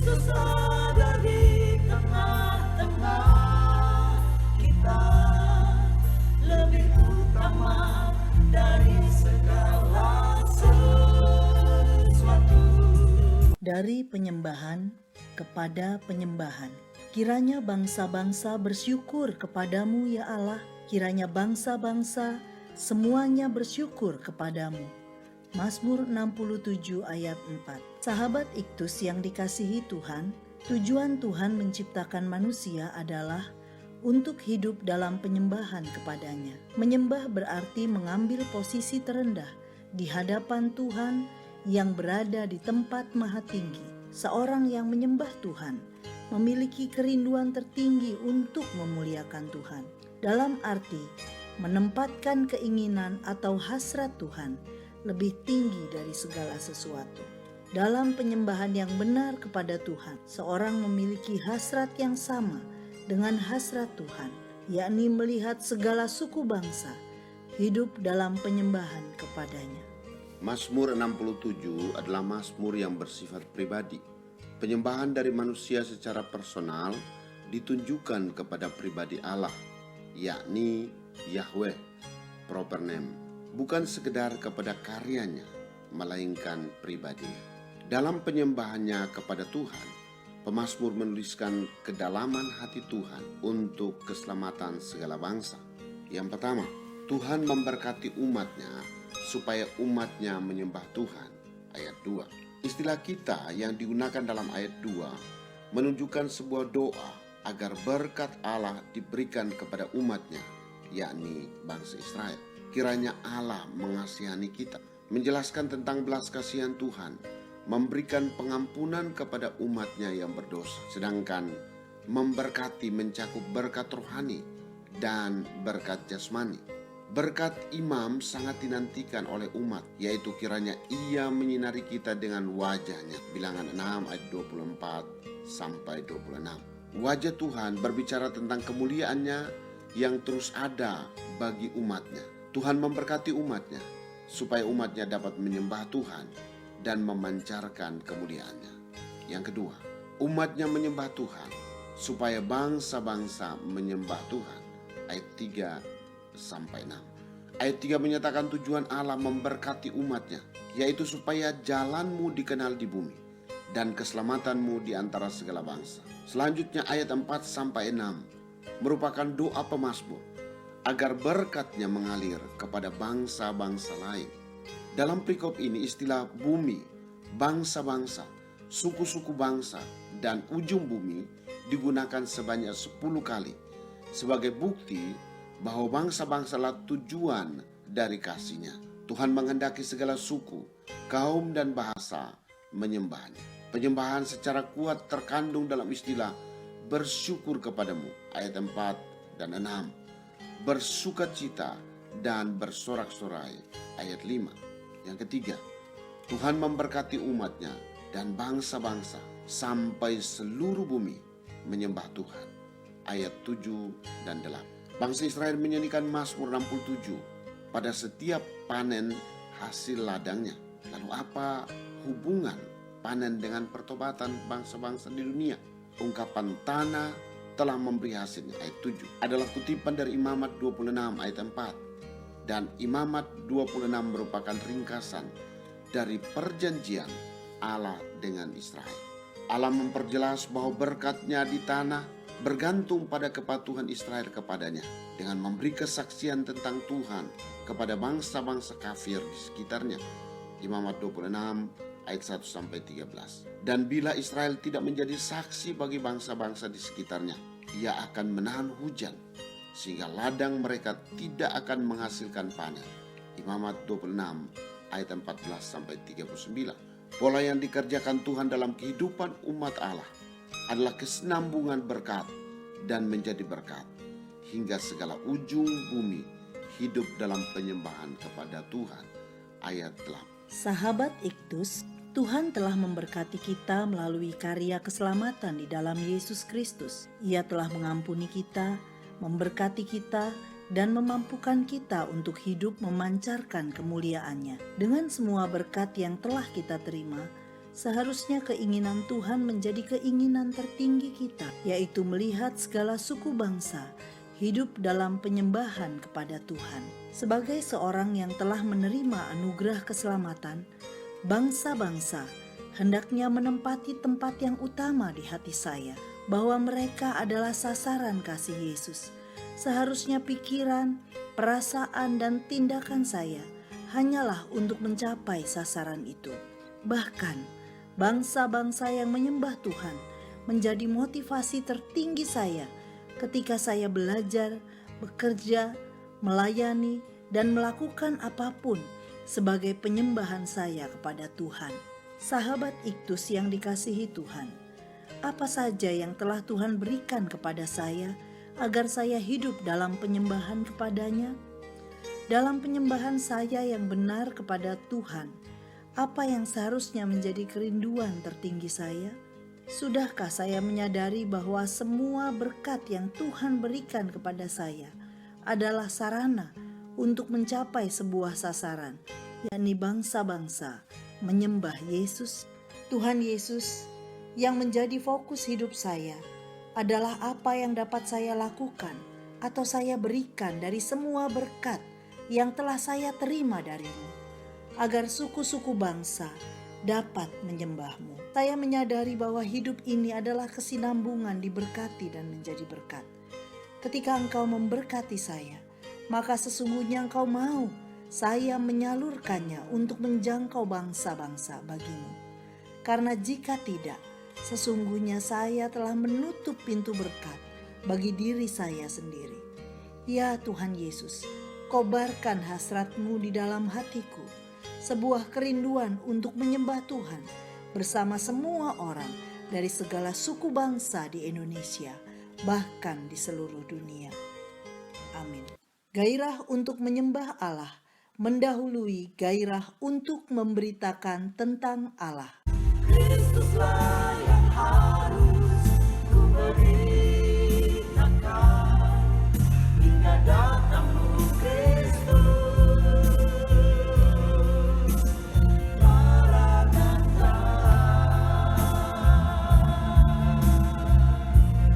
Yesus ada di tengah-tengah kita, lebih utama dari segala sesuatu. Dari penyembahan kepada penyembahan. Kiranya bangsa-bangsa bersyukur kepadamu ya Allah, kiranya bangsa-bangsa semuanya bersyukur kepadamu. Mazmur 67 ayat 4. Sahabat Iktus yang dikasihi Tuhan, tujuan Tuhan menciptakan manusia adalah untuk hidup dalam penyembahan kepadanya. Menyembah berarti mengambil posisi terendah di hadapan Tuhan yang berada di tempat maha tinggi. Seorang yang menyembah Tuhan memiliki kerinduan tertinggi untuk memuliakan Tuhan. Dalam arti menempatkan keinginan atau hasrat Tuhan lebih tinggi dari segala sesuatu. Dalam penyembahan yang benar kepada Tuhan, seorang memiliki hasrat yang sama dengan hasrat Tuhan, yakni melihat segala suku bangsa hidup dalam penyembahan kepadanya. Mazmur 67 adalah mazmur yang bersifat pribadi. Penyembahan dari manusia secara personal ditunjukkan kepada pribadi Allah, yakni Yahweh, proper name, bukan sekedar kepada karyanya, melainkan pribadinya. Dalam penyembahannya kepada Tuhan, pemazmur menuliskan kedalaman hati Tuhan untuk keselamatan segala bangsa. Yang pertama, Tuhan memberkati umatnya supaya umatnya menyembah Tuhan. Ayat 2. Istilah kita yang digunakan dalam ayat 2 menunjukkan sebuah doa agar berkat Allah diberikan kepada umatnya, yakni bangsa Israel. Kiranya Allah mengasihani kita, menjelaskan tentang belas kasihan Tuhan, memberikan pengampunan kepada umatnya yang berdosa, sedangkan memberkati mencakup berkat rohani dan berkat jasmani. Berkat imam sangat dinantikan oleh umat, yaitu kiranya ia menyinari kita dengan wajahnya. Bilangan 6 ayat 24 sampai 26. Wajah Tuhan berbicara tentang kemuliaannya yang terus ada bagi umatnya. Tuhan memberkati umatnya supaya umatnya dapat menyembah Tuhan dan memancarkan kemuliaannya. Yang kedua, umatnya menyembah Tuhan supaya bangsa-bangsa menyembah Tuhan. Ayat 3 sampai 6. Ayat 3 menyatakan tujuan Allah memberkati umatnya, yaitu supaya jalanmu dikenal di bumi dan keselamatanmu di antara segala bangsa. Selanjutnya ayat 4 sampai 6 merupakan doa pemazmur agar berkatnya mengalir kepada bangsa-bangsa lain. Dalam perikop ini istilah bumi, bangsa-bangsa, suku-suku bangsa, dan ujung bumi digunakan sebanyak 10 kali sebagai bukti bahwa bangsa-bangsa adalah tujuan dari kasih-Nya. Tuhan menghendaki segala suku, kaum, dan bahasa menyembahnya. Penyembahan secara kuat terkandung dalam istilah bersyukur kepadamu, ayat 4 dan 6. Bersukacita dan bersorak-sorai, ayat 5. Yang ketiga, Tuhan memberkati umatnya dan bangsa-bangsa sampai seluruh bumi menyembah Tuhan, ayat 7 dan 8. Bangsa Israel menyanyikan Mazmur 67 pada setiap panen hasil ladangnya. Lalu apa hubungan panen dengan pertobatan bangsa-bangsa di dunia? Ungkapan tanah telah memberi hasilnya, ayat 7, adalah kutipan dari Imamat 26 ayat 4. Dan Imamat 26 merupakan ringkasan dari perjanjian Allah dengan Israel. Allah memperjelas bahwa berkat-Nya di tanah bergantung pada kepatuhan Israel kepadanya dengan memberi kesaksian tentang Tuhan kepada bangsa-bangsa kafir di sekitarnya. Imamat 26 ayat 1 sampai 13. Dan bila Israel tidak menjadi saksi bagi bangsa-bangsa di sekitarnya, ia akan menahan hujan sehingga ladang mereka tidak akan menghasilkan panen. Imamat 26 ayat 14 sampai 39. Pola yang dikerjakan Tuhan dalam kehidupan umat Allah adalah kesinambungan berkat dan menjadi berkat hingga segala ujung bumi hidup dalam penyembahan kepada Tuhan. Ayat 8. Sahabat Iktus, Tuhan telah memberkati kita melalui karya keselamatan di dalam Yesus Kristus. Ia telah mengampuni kita, memberkati kita, dan memampukan kita untuk hidup memancarkan kemuliaan-Nya. Dengan semua berkat yang telah kita terima, Seharusnya keinginan Tuhan menjadi keinginan tertinggi kita, yaitu melihat segala suku bangsa hidup dalam penyembahan kepada Tuhan. Sebagai seorang yang telah menerima anugerah keselamatan, bangsa-bangsa hendaknya menempati tempat yang utama di hati saya, bahwa mereka adalah sasaran kasih Yesus. Seharusnya pikiran, perasaan, dan tindakan saya hanyalah untuk mencapai sasaran itu. Bahkan, bangsa-bangsa yang menyembah Tuhan menjadi motivasi tertinggi saya ketika saya belajar, bekerja, melayani, dan melakukan apapun sebagai penyembahan saya kepada Tuhan. Sahabat Iktus yang dikasihi Tuhan, apa saja yang telah Tuhan berikan kepada saya agar saya hidup dalam penyembahan kepadanya? Dalam penyembahan saya yang benar kepada Tuhan, apa yang seharusnya menjadi kerinduan tertinggi saya? Sudahkah saya menyadari bahwa semua berkat yang Tuhan berikan kepada saya adalah sarana untuk mencapai sebuah sasaran, yakni bangsa-bangsa menyembah Yesus? Tuhan Yesus yang menjadi fokus hidup saya adalah apa yang dapat saya lakukan atau saya berikan dari semua berkat yang telah saya terima darimu, agar suku-suku bangsa dapat menyembahmu. Saya menyadari bahwa hidup ini adalah kesinambungan diberkati dan menjadi berkat. Ketika Engkau memberkati saya, maka sesungguhnya Engkau mau saya menyalurkannya untuk menjangkau bangsa-bangsa bagimu. Karena jika tidak, sesungguhnya saya telah menutup pintu berkat bagi diri saya sendiri. Ya Tuhan Yesus, kobarkan hasrat-Mu di dalam hatiku, sebuah kerinduan untuk menyembah Tuhan bersama semua orang dari segala suku bangsa di Indonesia, bahkan di seluruh dunia. Amin. Gairah untuk menyembah Allah mendahului gairah untuk memberitakan tentang Allah. Kristuslah